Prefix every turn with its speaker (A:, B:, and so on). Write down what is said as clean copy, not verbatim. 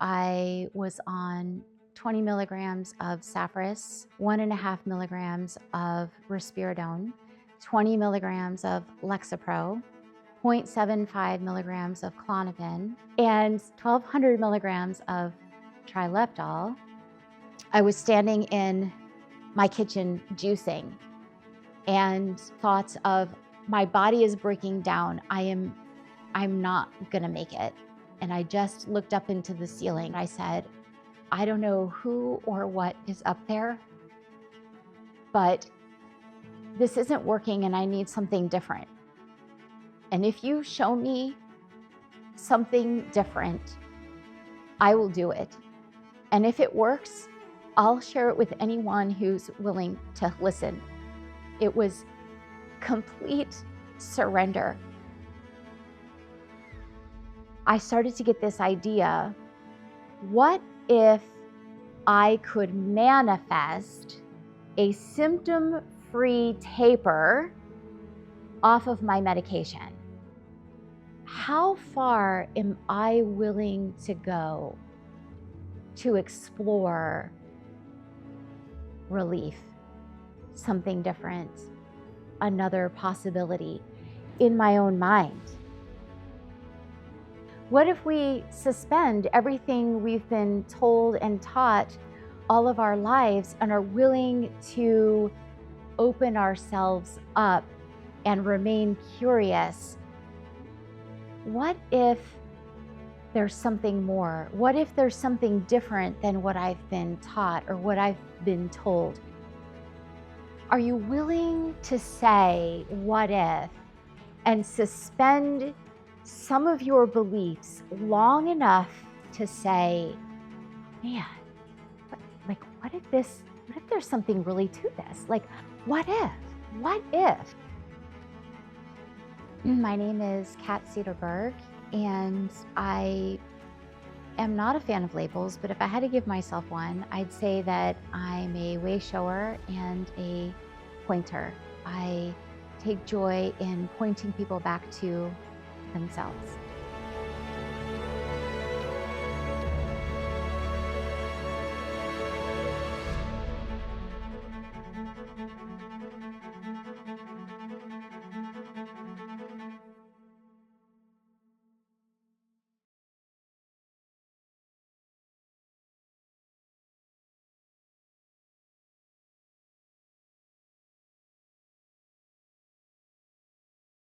A: I was on 20 milligrams of Saffris, 1.5 milligrams of risperidone, 20 milligrams of Lexapro, 0.75 milligrams of Klonopin, and 1,200 milligrams of Trileptal. I was standing in my kitchen juicing, and thoughts of my body is breaking down. I'm not gonna make it. And I just looked up into the ceiling. I said, I don't know who or what is up there, but this isn't working and I need something different. And if you show me something different, I will do it. And if it works, I'll share it with anyone who's willing to listen. It was complete surrender. I started to get this idea, what if I could manifest a symptom-free taper off of my medication? How far am I willing to go to explore relief, something different, another possibility in my own mind? What if we suspend everything we've been told and taught all of our lives and are willing to open ourselves up and remain curious? What if there's something more? What if there's something different than what I've been taught or what I've been told? Are you willing to say, what if, and suspend some of your beliefs long enough to say, man, what if there's something really to this? Like, what if? My name is Kat Cederberg, and I am not a fan of labels, but if I had to give myself one, I'd say that I'm a way shower and a pointer. I take joy in pointing people back to themselves.